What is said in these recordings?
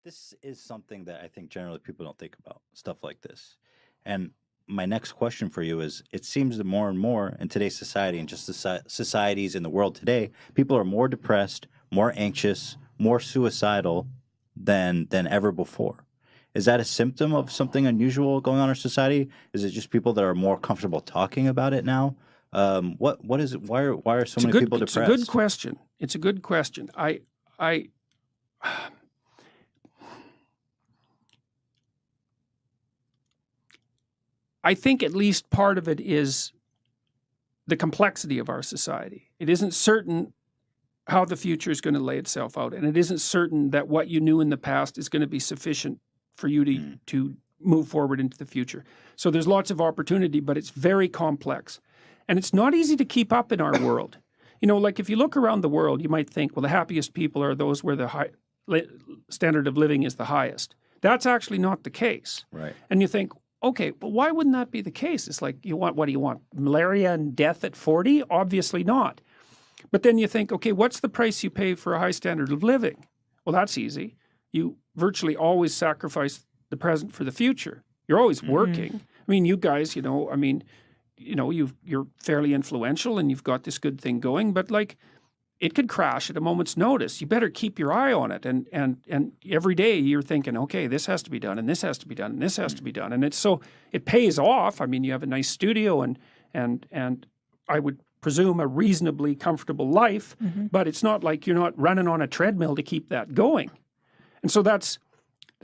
This is something that I think generally people don't think about, stuff like this. And my next question for you is, it seems that more and more in today's society and just societies in the world today, people are more depressed, more anxious, more suicidal than ever before. Is that a symptom of something unusual going on in our society? Is it just people that are more comfortable talking about it now? What is it? Why are so many people It's depressed? a good question. It's a good question. I think at least part of it is the complexity of our society. It isn't certain how the future is going to lay itself out, and it isn't certain that what you knew in the past is going to be sufficient for you to move forward into the future. So there's lots of opportunity, but it's very complex. And it's not easy to keep up in our world. You know, like if you look around the world, you might think, well, the happiest people are those where the standard of living is the highest. That's actually not the case. Right. And you think, okay, but why wouldn't that be the case? It's like, what do you want? Malaria and death at 40? Obviously not. But then you think, okay, what's the price you pay for a high standard of living? Well, that's easy. You virtually always sacrifice the present for the future. You're always working. I mean, you guys, you're fairly influential and you've got this good thing going, but like it could crash at a moment's notice. You better keep your eye on it. And every day you're thinking, okay, this has to be done and this has to be done and this has to be done. And it pays off. I mean, you have a nice studio and I would presume a reasonably comfortable life, but it's not like you're not running on a treadmill to keep that going. And so that's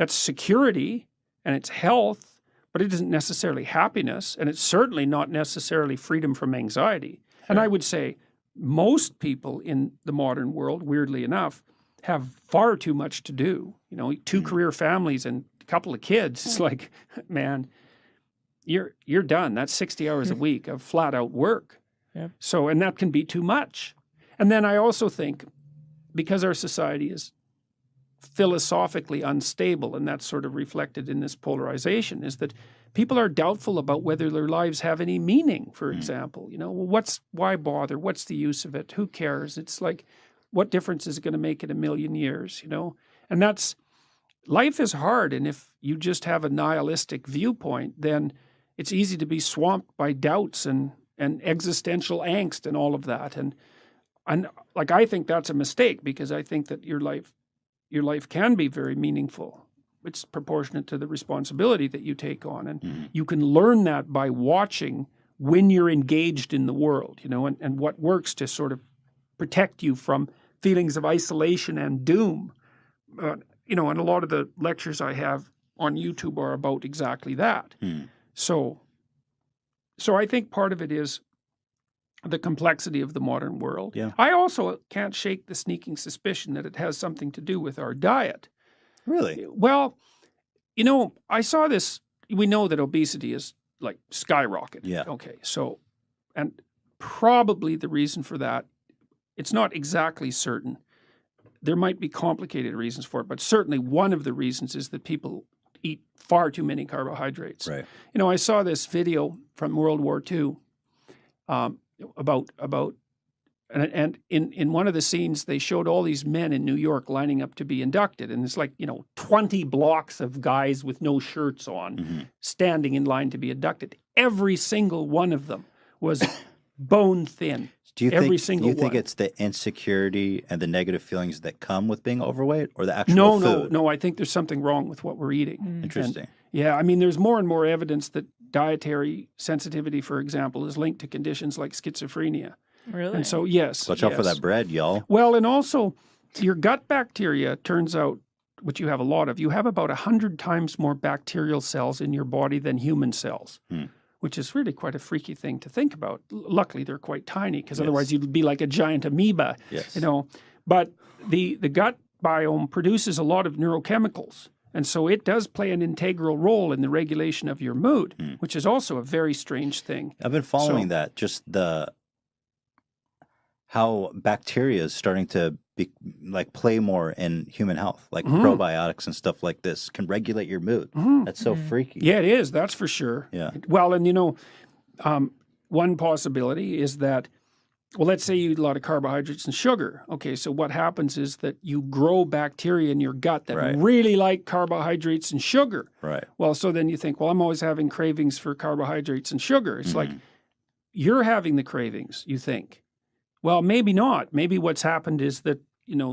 security and it's health, but it isn't necessarily happiness, and it's certainly not necessarily freedom from anxiety. Sure. And I would say most people in the modern world, weirdly enough, have far too much to do. You know, 2 career families and a couple of kids. It's like, man, you're done. That's 60 hours a week of flat out work. Yeah. So, and that can be too much. And then I also think, because our society is philosophically unstable, and that's sort of reflected in this polarization, is that people are doubtful about whether their lives have any meaning, for example. You know, well, why bother? What's the use of it? Who cares? It's like, what difference is it going to make in a million years, you know? And life is hard, and if you just have a nihilistic viewpoint, then it's easy to be swamped by doubts and existential angst and all of that. And like, I think that's a mistake, because I think that your life can be very meaningful. It's proportionate to the responsibility that you take on. And you can learn that by watching when you're engaged in the world, you know, and what works to sort of protect you from feelings of isolation and doom. You know, and a lot of the lectures I have on YouTube are about exactly that. So I think part of it is the complexity of the modern world. Yeah. I also can't shake the sneaking suspicion that it has something to do with our diet. Really? Well, you know, I saw this. We know that obesity is like skyrocketed. Yeah. Okay. So, and probably the reason for that, it's not exactly certain. There might be complicated reasons for it, but certainly one of the reasons is that people eat far too many carbohydrates. Right. You know, I saw this video from World War II about and in one of the scenes they showed all these men in New York lining up to be inducted, and it's like, you know, 20 blocks of guys with no shirts on standing in line to be inducted. Every single one of them was bone thin. Do you Every think it's the insecurity and the negative feelings that come with being overweight, or the actual food? No, I think there's something wrong with what we're eating. Interesting. And, yeah, I mean, there's more and more evidence that dietary sensitivity, for example, is linked to conditions like schizophrenia. Really? And so, yes. Watch out for that bread, y'all. Well, and also your gut bacteria, turns out, which you have a lot of, you have about 100 times more bacterial cells in your body than human cells, which is really quite a freaky thing to think about. Luckily, they're quite tiny, because otherwise you'd be like a giant amoeba, you know. But the gut biome produces a lot of neurochemicals. And so it does play an integral role in the regulation of your mood, which is also a very strange thing. I've been following that, just how bacteria is starting to play more in human health, like probiotics and stuff like this can regulate your mood. That's so freaky. Yeah, it is. That's for sure. Yeah. Well, and you know, one possibility is that Well, let's say you eat a lot of carbohydrates and sugar. Okay, so what happens is that you grow bacteria in your gut that Right. really like carbohydrates and sugar. Right. Well, so then you think, well, I'm always having cravings for carbohydrates and sugar. It's like you're having the cravings, you think. Well, maybe not. Maybe what's happened is that,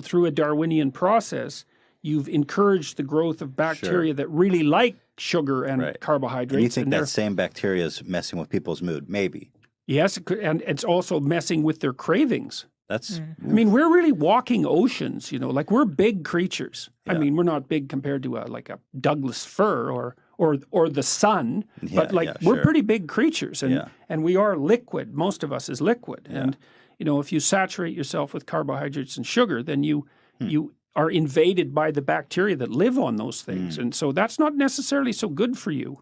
through a Darwinian process, you've encouraged the growth of bacteria that really like sugar and Right. carbohydrates. And you think they're- that same bacteria is messing with people's mood? Maybe. Yes, it could, and it's also messing with their cravings. That's I mean, we're really walking oceans, like we're big creatures. I Yeah. mean, we're not big compared to a Douglas fir or the sun, but Yeah, we're sure. pretty big creatures, and Yeah. and we are liquid. Most of us is liquid, and if you saturate yourself with carbohydrates and sugar, then you are invaded by the bacteria that live on those things, and so that's not necessarily so good for you.